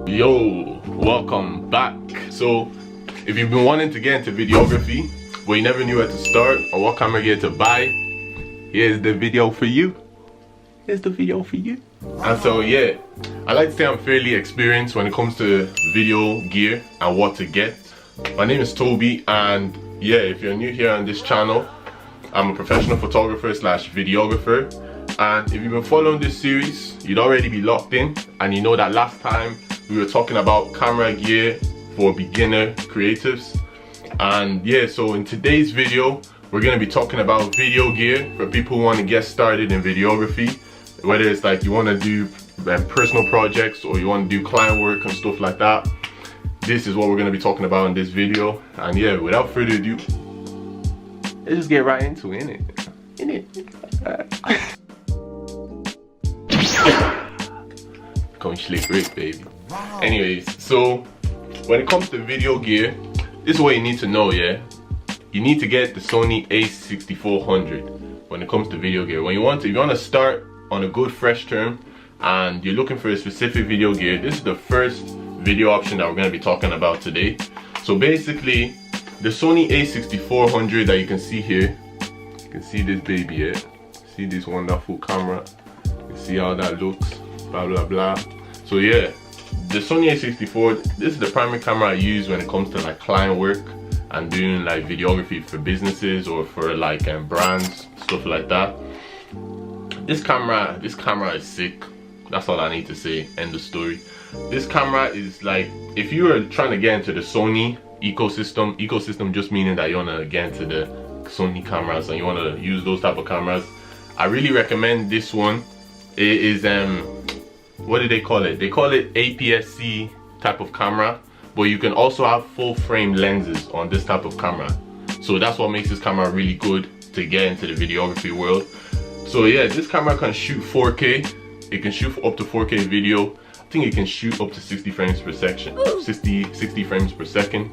Yo, welcome back. So if you've been wanting to get into videography but you never knew where to start or what camera gear to buy, here's the video for you. Here's the video for you. And so yeah, I like to say I'm fairly experienced when it comes to video gear and what to get. My name is Toby, and yeah, if you're new here on this channel, I'm a professional photographer slash videographer. And if you've been following this series, you'd already be locked in, and you know that last time we were talking about camera gear for beginner creatives. And yeah, so in today's video, we're going to be talking about video gear for people who want to get started in videography. Whether it's like you want to do personal projects or you want to do client work and stuff like that, this is what we're going to be talking about in this video. And yeah, without further ado, let's just get right into it, innit? Going slick Rick, baby. Wow. Anyways, so when it comes to video gear, this is what you need to know, yeah? You need to get the Sony a6400 when it comes to video gear. If you want to start on a good fresh term and you're looking for a specific video gear, this is the first video option that we're going to be talking about today. So basically, the Sony a6400 that you can see here, you can see this baby here, see this wonderful camera, you see how that looks, blah blah blah. So yeah, the Sony a64, this is the primary camera I use when it comes to like client work and doing like videography for businesses or for like brands, stuff like that. This camera is sick. That's all I need to say. End of story. This camera is like, if you are trying to get into the Sony ecosystem just meaning that you want to get into the Sony cameras and you want to use those type of cameras, I really recommend this one. It is what do they call it? They call it APS-C type of camera, but you can also have full frame lenses on this type of camera. So that's what makes this camera really good to get into the videography world. So yeah, this camera can shoot 4K. It can shoot up to 4K video. I think it can shoot up to 60 frames per second. 60 frames per second.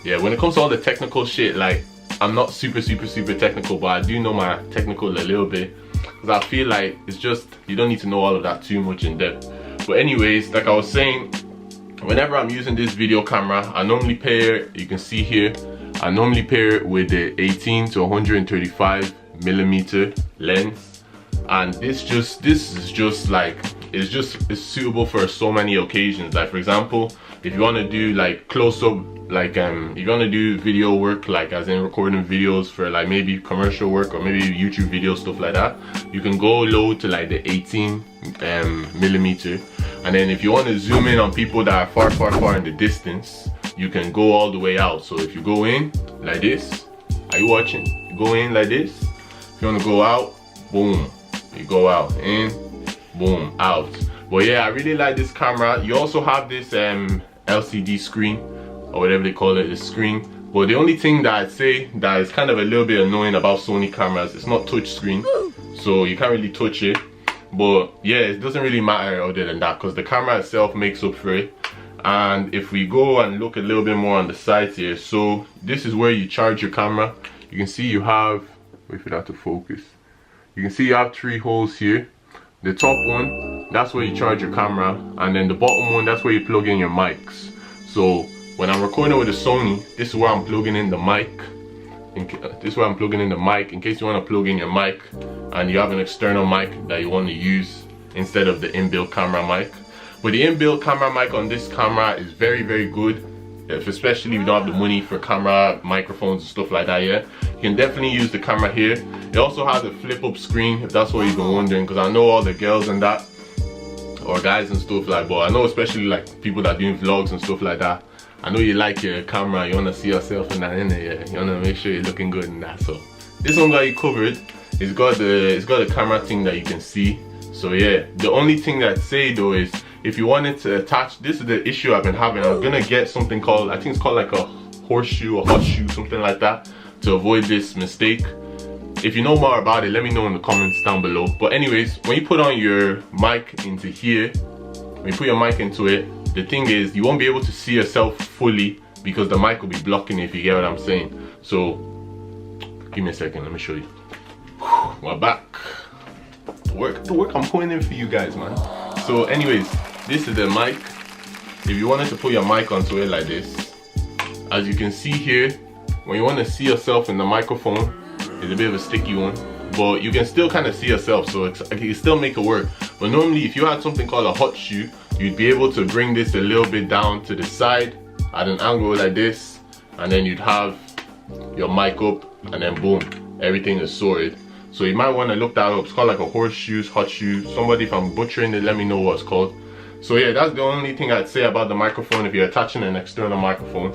Yeah, when it comes to all the technical shit, like I'm not super technical, but I do know my technical a little bit. Because I feel like it's just, you don't need to know all of that too much in depth. But anyways, like I was saying, whenever I'm using this video camera, I normally pair, you can see here, I normally pair it with the 18 to 135 millimeter lens. And it's suitable for so many occasions. Like for example, if you want to do like close-up, like if you want to do video work, like as in recording videos for like maybe commercial work or maybe YouTube videos, stuff like that, you can go low to like the 18 millimeter. And then if you want to zoom in on people that are far in the distance, you can go all the way out. So if you go in like this, are you watching? You go in like this. If you want to go out, boom, you go out, in, boom, out. But yeah, I really like this camera. You also have this LCD screen, or whatever they call it, the screen. But the only thing that I'd say that is kind of a little bit annoying about Sony cameras, it's not touch screen, so you can't really touch it. But yeah, it doesn't really matter other than that, because the camera itself makes up for it. And if we go and look a little bit more on the sides here, so this is where you charge your camera. You can see you have, wait for that to focus. You can see you have 3 holes here. The top one, that's where you charge your camera, and then the bottom one, that's where you plug in your mics. So when I'm recording with a Sony, this is where I'm plugging in the mic. This is where I'm plugging in the mic in case you want to plug in your mic and you have an external mic that you want to use instead of the inbuilt camera mic. But the inbuilt camera mic on this camera is very good, especially if you don't have the money for camera microphones and stuff like that. Yeah, you can definitely use the camera here. It also has a flip up screen, if that's what you've been wondering, because I know all the girls and that, or guys and stuff like, but I know especially like people that are doing vlogs and stuff like that, I know you like your camera, you want to see yourself in that, yeah, you want to make sure you're looking good in that. So this one got you covered. It's got a camera thing that you can see. So yeah, the only thing that I'd say though is, if you wanted to attach, this is the issue I've been having. I'm gonna get something called, I think it's called like a horseshoe or hot shoe, something like that, to avoid this mistake. If you know more about it, let me know in the comments down below. But anyways, when you put on your mic into here, when you put your mic into it, the thing is you won't be able to see yourself fully because the mic will be blocking it, if you get what I'm saying. So give me a second, let me show you. We're back. The work I'm putting in for you guys, man. So anyways, this is the mic. if you wanted to put your mic onto it like this, as you can see here, when you want to see yourself in the microphone, it's a bit of a sticky one, but you can still kind of see yourself, so you can still make it work. But normally if you had something called a hot shoe, you'd be able to bring this a little bit down to the side at an angle like this, and then you'd have your mic up, and then boom, everything is sorted. So you might want to look that up. It's called like a horseshoe, hot shoe. Somebody, if I'm butchering it, let me know what it's called. So yeah, that's the only thing I'd say about the microphone if you're attaching an external microphone.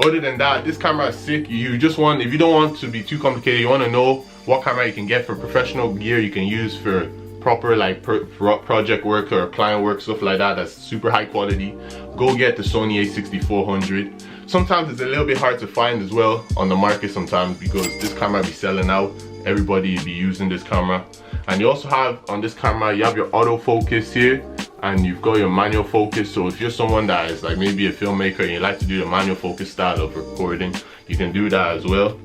Other than that, this camera is sick. You just want, if you don't want to be too complicated, you want to know what camera you can get for professional gear you can use for proper like project work or client work, stuff like that, that's super high quality. Go get the Sony a6400. Sometimes it's a little bit hard to find as well on the market sometimes, because this camera be selling out. Everybody be using this camera. And you also have on this camera, you have your autofocus here, and you've got your manual focus. So if you're someone that is like maybe a filmmaker and you like to do the manual focus style of recording, you can do that as well.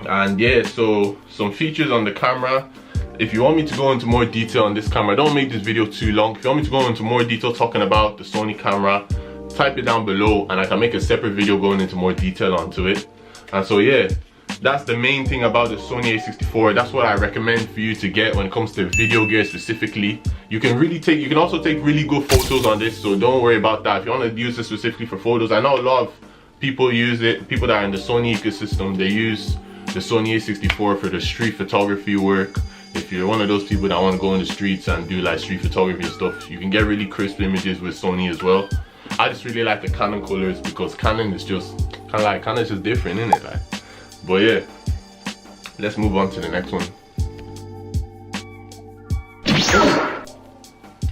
And yeah, so some features on the camera. If you want me to go into more detail on this camera, don't make this video too long. If you want me to go into more detail talking about the Sony camera, type it down below and I can make a separate video going into more detail onto it. And so yeah, that's the main thing about the Sony a64. That's what I recommend for you to get when it comes to video gear specifically. You can also take really good photos on this, so don't worry about that. If you want to use this specifically for photos, I know a lot of people use it. People that are in the Sony ecosystem, they use the Sony a64 for the street photography work. If you're one of those people that want to go in the streets and do like street photography and stuff, you can get really crisp images with Sony as well. I just really like the Canon colors because Canon is just kind of just different, isn't it? Like, but yeah, let's move on to the next one.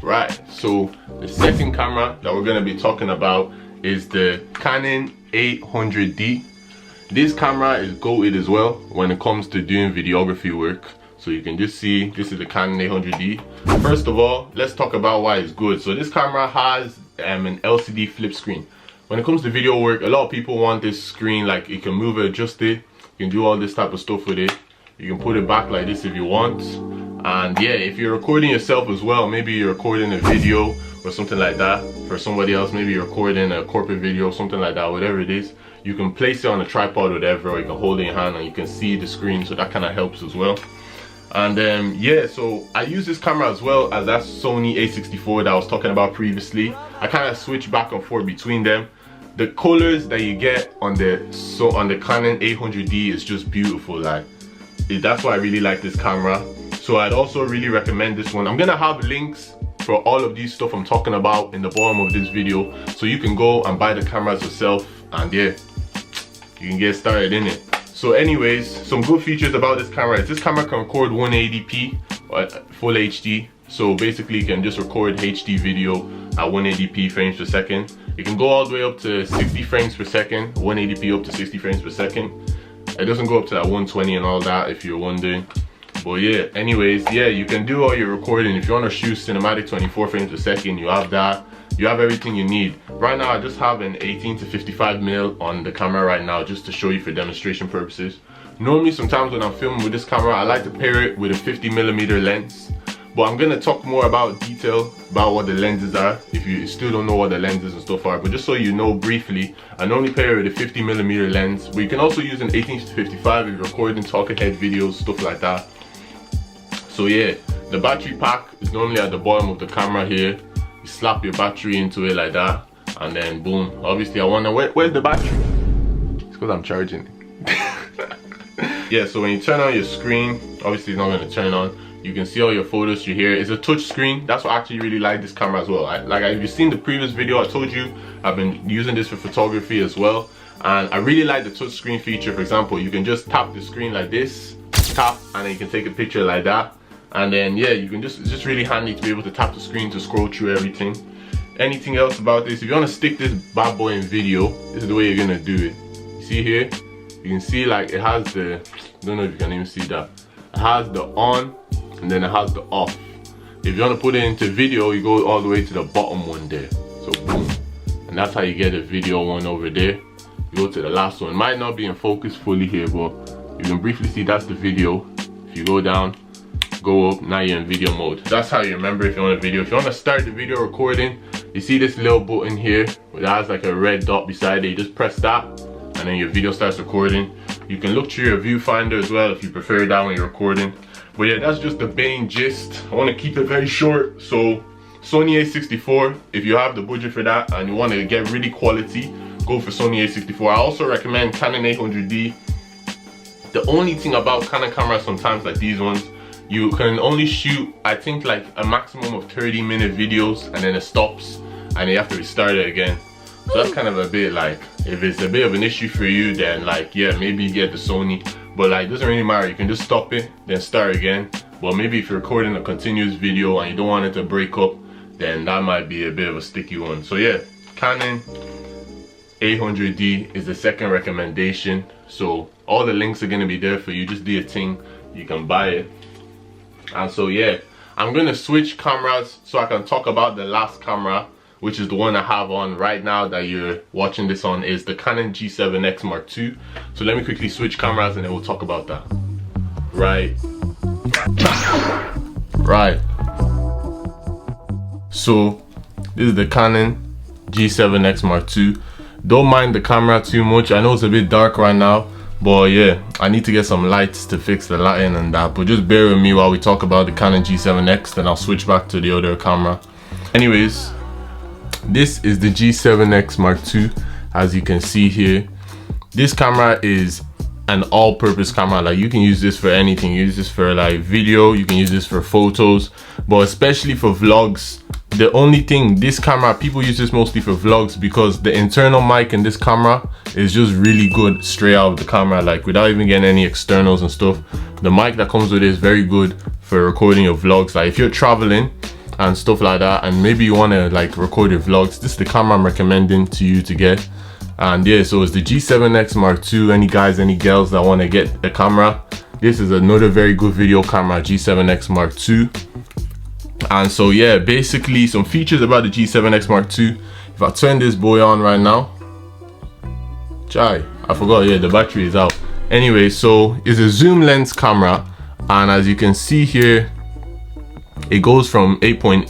Right, so the second camera that we're going to be talking about is the Canon 800D. This camera is goated as well when it comes to doing videography work. So you can just see, this is the Canon 800D. First of all, let's talk about why it's good. So this camera has an LCD flip screen. When it comes to video work, a lot of people want this screen, like you can move it, adjust it, you can do all this type of stuff with it. You can put it back like this if you want. And yeah, if you're recording yourself as well, maybe you're recording a video or something like that for somebody else, maybe you're recording a corporate video, something like that, whatever it is, you can place it on a tripod or whatever, or you can hold it in your hand and you can see the screen, so that kind of helps as well. And yeah, so I use this camera as well as that Sony a64 that I was talking about previously. I kind of switch back and forth between them. The colors that you get on the Canon 800D is just beautiful. Like, that's why I really like this camera. So I'd also really recommend this one. I'm gonna have links for all of these stuff I'm talking about in the bottom of this video, so you can go and buy the cameras yourself, and yeah, you can get started in it. So anyways, some good features about this camera is this camera can record 180p or full HD. So basically you can just record HD video at 180p frames per second. You can go all the way up to 60 frames per second, 180p up to 60 frames per second. It doesn't go up to that 120 and all that, if you're wondering. But yeah, anyways, yeah, you can do all your recording. If you want to shoot cinematic 24 frames per second, you have that. You have everything you need. Right now I just have an 18 to 55mm on the camera right now, just to show you for demonstration purposes. Normally sometimes when I'm filming with this camera, I like to pair it with a 50mm lens, but I'm gonna talk more about detail about what the lenses are if you still don't know what the lenses and stuff are. But just so you know briefly, I normally pair it with a 50mm lens, but you can also use an 18 to 55 if you're recording talking head videos, stuff like that. So yeah, the battery pack is normally at the bottom of the camera here. You slap your battery into it like that, and then boom. Obviously I wonder where's the battery? It's because I'm charging it. Yeah, so when you turn on your screen, obviously it's not going to turn on. You can see all your photos through here. It's a touch screen. That's what I actually really like this camera as well. If you've seen the previous video, I told you I've been using this for photography as well, and I really like the touch screen feature. For example, you can just tap the screen like this, tap, and then you can take a picture like that. And then yeah, you can it's just really handy to be able to tap the screen to scroll through everything. Anything else about this? If you want to stick this bad boy in video, this is the way you're gonna do it. You see here, you can see like it has the, I don't know if you can even see that. It has the on and then it has the off. If you want to put it into video, you go all the way to the bottom one there. So boom, and that's how you get a video one over there. You go to the last one. It might not be in focus fully here, but you can briefly see that's the video. If you go down, go up, now you're in video mode. That's how you remember if you want a video. If you want to start the video recording, you see this little button here that has like a red dot beside it. You just press that and then your video starts recording. You can look through your viewfinder as well if you prefer that when you're recording. But yeah, that's just the main gist. I want to keep it very short. So Sony a64, if you have the budget for that and you want to get really quality, go for Sony a64. I also recommend Canon 800D. The only thing about Canon cameras sometimes like these ones, you can only shoot, I think, like a maximum of 30-minute videos and then it stops and you have to restart it again. So that's kind of a bit like, if it's a bit of an issue for you, then like, yeah, maybe get the Sony. But like, it doesn't really matter. You can just stop it, then start again. But maybe if you're recording a continuous video and you don't want it to break up, then that might be a bit of a sticky one. So yeah, Canon 800D is the second recommendation. So all the links are gonna be there for you. Just do a thing, you can buy it. And so yeah, I'm gonna switch cameras so I can talk about the last camera, which is the one I have on right now that you're watching this on, is the Canon G7X Mark II. So let me quickly switch cameras and then we'll talk about that. Right. So this is the Canon G7X Mark II. Don't mind the camera too much. I know it's a bit dark right now, but yeah, I need to get some lights to fix the lighting and that. But just bear with me while we talk about the Canon G7X, then I'll switch back to the other camera. Anyways, this is the G7X Mark II. As you can see here, this camera is an all-purpose camera. Like, you can use this for anything. You use this for like video, you can use this for photos, but especially for vlogs. The only thing, this camera, people use this mostly for vlogs because the internal mic in this camera is just really good straight out of the camera, like without even getting any externals and stuff. The mic that comes with it is very good for recording your vlogs. Like if you're traveling and stuff like that, and maybe you want to like record your vlogs, this is the camera I'm recommending to you to get. And yeah, so it's the G7X Mark II. Any guys, any girls that want to get the camera, this is another very good video camera, G7X Mark II. And so yeah, basically some features about the G7X Mark II. If I turn this boy on right now, I forgot, yeah, the battery is out. Anyway, so it's a zoom lens camera, and as you can see here, it goes from 8.8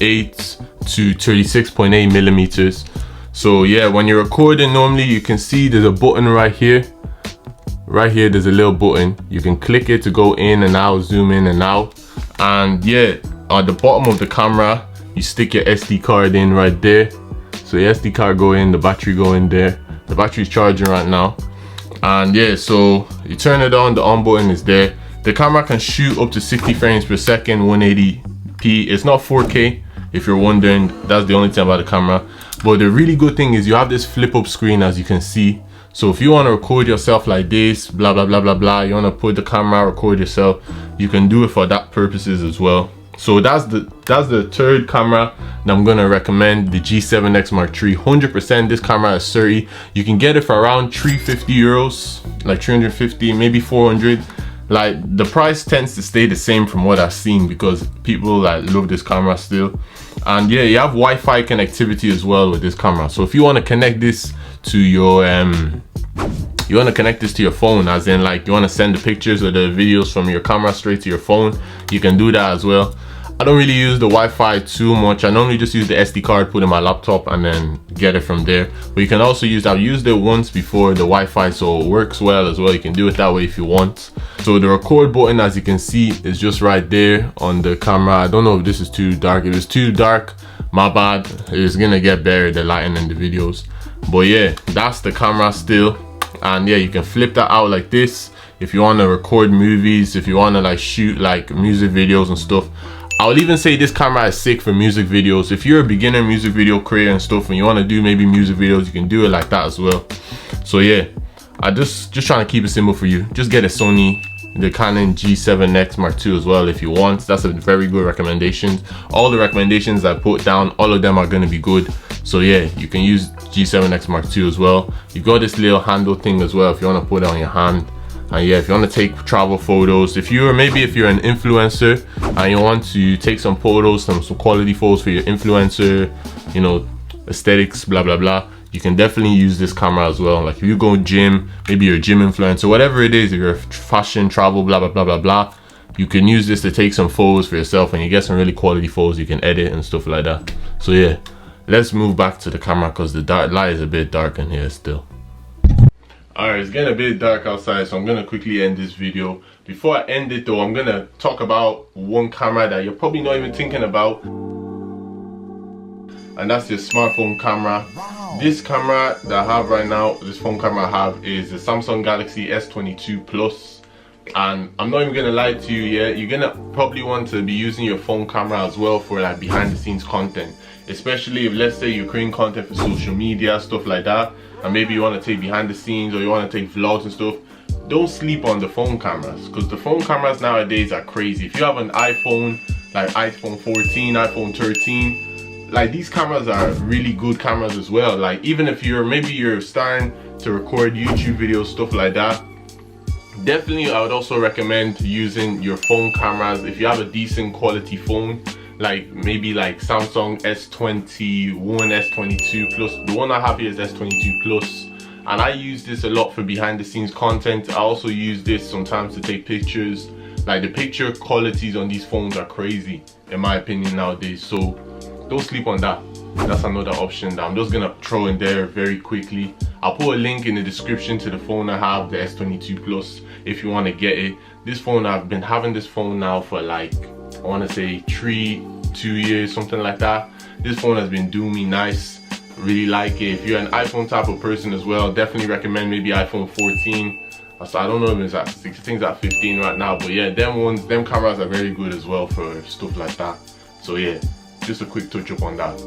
to 36.8 millimeters. So yeah, when you're recording, normally you can see there's a button right here. Right here, there's a little button. You can click it to go in and out, zoom in and out. And yeah, at the bottom of the camera, you stick your SD card in right there. So the SD card go in, the battery go in there. The battery's charging right now. And yeah, so you turn it on, the on button is there. The camera can shoot up to 60 frames per second, 180p. It's not 4K, if you're wondering. That's the only thing about the camera. But the really good thing is you have this flip up screen, as you can see. So if you want to record yourself like this, blah blah blah blah blah, you want to put the camera, record yourself, you can do it for that purposes as well. So that's the third camera that I'm gonna recommend, the G7X Mark III. 100% this camera is sturdy. You can get it for around 350 euros, like 350, maybe 400. Like the price tends to stay the same from what I've seen because people like love this camera still. And yeah, you have Wi-Fi connectivity as well with this camera. So if you want to connect this to your phone, as in like you want to send the pictures or the videos from your camera straight to your phone, you can do that as well. I don't really use the Wi-Fi too much. I normally just use the SD card, put in my laptop and then get it from there. But you can also use, I've used it once before, the Wi-Fi, so it works well as well. You can do it that way if you want. So the record button, as you can see, is just right there on the camera. I don't know if this is too dark. If it's too dark, my bad. It's gonna get better, the lighting in the videos. But yeah, that's the camera still. And yeah, you can flip that out like this if you want to record movies, if you want to like shoot like music videos and stuff. I would even say this camera is sick for music videos. If you're a beginner music video creator and stuff and you want to do maybe music videos, you can do it like that as well. So yeah, I just trying to keep it simple for you. Just get a Sony, the Canon G7X Mark II as well if you want. That's a very good recommendation. All the recommendations I put down, all of them are going to be good. So yeah, you can use G7X Mark II as well. You got this little handle thing as well if you want to put it on your hand. And yeah, if you want to take travel photos, if you're an influencer and you want to take some photos, some quality photos for your influencer, you know, aesthetics, blah blah blah, you can definitely use this camera as well. Like if you go gym, maybe you're a gym influencer, whatever it is, if you're fashion, travel, blah blah blah blah blah, you can use this to take some photos for yourself and you get some really quality photos you can edit and stuff like that. So yeah, let's move back to the camera because the dark light is a bit dark in here still. Alright, it's getting a bit dark outside, so I'm gonna quickly end this video. Before I end it though, I'm gonna talk about one camera that you're probably not even thinking about, and that's your smartphone camera. Wow. This camera that I have right now, this phone camera I have, is the Samsung Galaxy S22 Plus. And I'm not even gonna lie to you, yeah, you're gonna probably want to be using your phone camera as well for like behind the scenes content, especially if, let's say, you're creating content for social media, stuff like that, and maybe you want to take behind the scenes or you want to take vlogs and stuff. Don't sleep on the phone cameras, because the phone cameras nowadays are crazy. If you have an iPhone, like iPhone 14, iPhone 13, like these cameras are really good cameras as well. Like even if maybe you're starting to record YouTube videos, stuff like that, definitely I would also recommend using your phone cameras. If you have a decent quality phone, like maybe like Samsung S21, S22 Plus. The one I have here is S22 Plus, and I use this a lot for behind the scenes content. I also use this sometimes to take pictures. Like the picture qualities on these phones are crazy in my opinion nowadays, so don't sleep on that. That's another option that I'm just gonna throw in there very quickly. I'll put a link in the description to the phone I have, the S22 Plus, if you want to get it. This phone, I've been having this phone now for like, I want to say 2 years, something like that. This phone has been doing me nice, really like it. If you're an iPhone type of person as well, definitely recommend maybe iPhone 14. So I don't know if it's at 16, I think it's at 15 right now, but yeah, them cameras are very good as well for stuff like that. So yeah, just a quick touch up on that.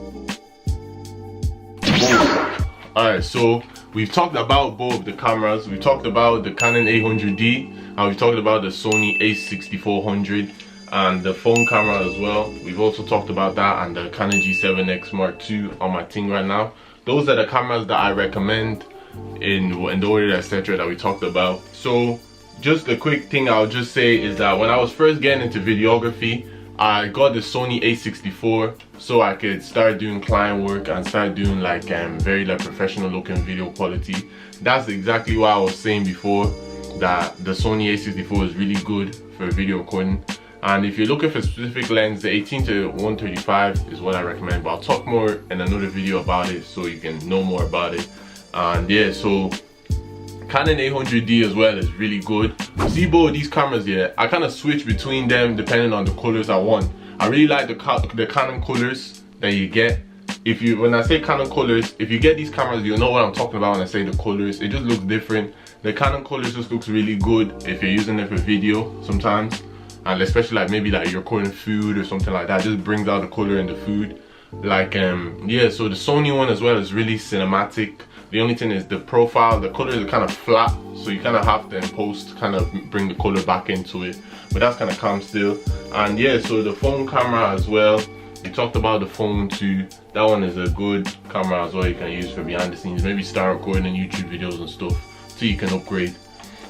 Alright, so we've talked about both the cameras. We talked about the Canon 800D, and we've talked about the Sony a6400 and the phone camera as well. We've also talked about that and the Canon G7X Mark II on my thing right now. Those are the cameras that I recommend in the order, etc., that we talked about. So just a quick thing I'll just say is that when I was first getting into videography, I got the Sony a64 so I could start doing client work and start doing like very like professional looking video quality. That's exactly what I was saying before, that the Sony a64 is really good for video recording. And if you're looking for a specific lens, the 18 to 135 is what I recommend, but I'll talk more in another video about it so you can know more about it. And yeah, so Canon 800D as well is really good. See both of these cameras here, I kind of switch between them depending on the colors I want. I really like the Canon colors that you get. When I say Canon colors, if you get these cameras, you'll know what I'm talking about when I say the colors. It just looks different. The Canon colors just looks really good if you're using it for video sometimes, and especially like maybe like you're recording food or something like that. It just brings out the color in the food. Like yeah, so the Sony one as well is really cinematic. The only thing is the profile, the colors are kind of flat, so you kind of have to in post kind of bring the color back into it, but that's kind of calm still. And yeah, so the phone camera as well, we talked about the phone too. That one is a good camera as well, you can use for behind the scenes, maybe start recording YouTube videos and stuff so you can upgrade.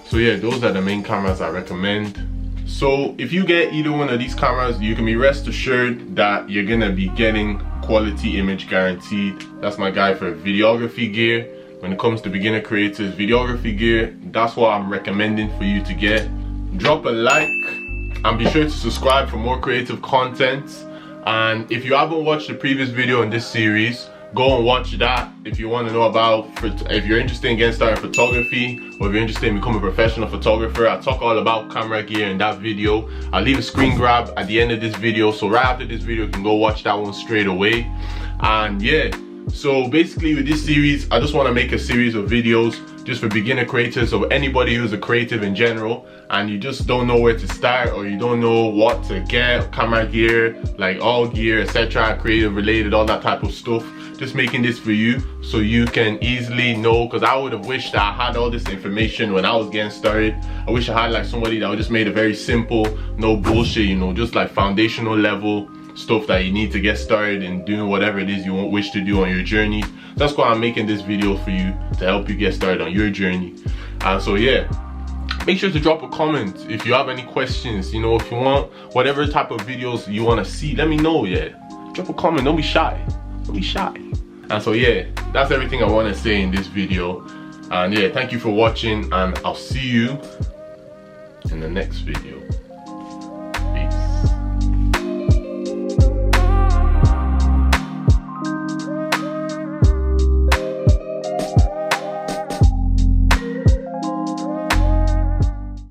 So yeah, those are the main cameras I recommend. So if you get either one of these cameras, you can be rest assured that you're gonna be getting quality image guaranteed. That's my guide for videography gear. When it comes to beginner creators, videography gear, that's what I'm recommending for you to get. Drop a like and be sure to subscribe for more creative content. And if you haven't watched the previous video in this series, go and watch that if you want to know about, if you're interested in getting started in photography, or if you're interested in becoming a professional photographer. I talk all about camera gear in that video. I'll leave a screen grab at the end of this video, so right after this video you can go watch that one straight away. And yeah, so basically with this series, I just want to make a series of videos just for beginner creators, or anybody who's a creative in general and you just don't know where to start, or you don't know what to get, camera gear, like all gear, etc., creative related, all that type of stuff. Just making this for you so you can easily know, because I would have wished that I had all this information when I was getting started. I wish I had like somebody that would just made it very simple, no bullshit, you know, just like foundational level stuff that you need to get started in doing whatever it is you wish to do on your journey. That's why I'm making this video for you, to help you get started on your journey. And so yeah, make sure to drop a comment if you have any questions. You know, if you want whatever type of videos you want to see, let me know. Yeah, drop a comment, don't be shy, don't be shy. And so yeah, that's everything I want to say in this video. And yeah, thank you for watching, and I'll see you in the next video.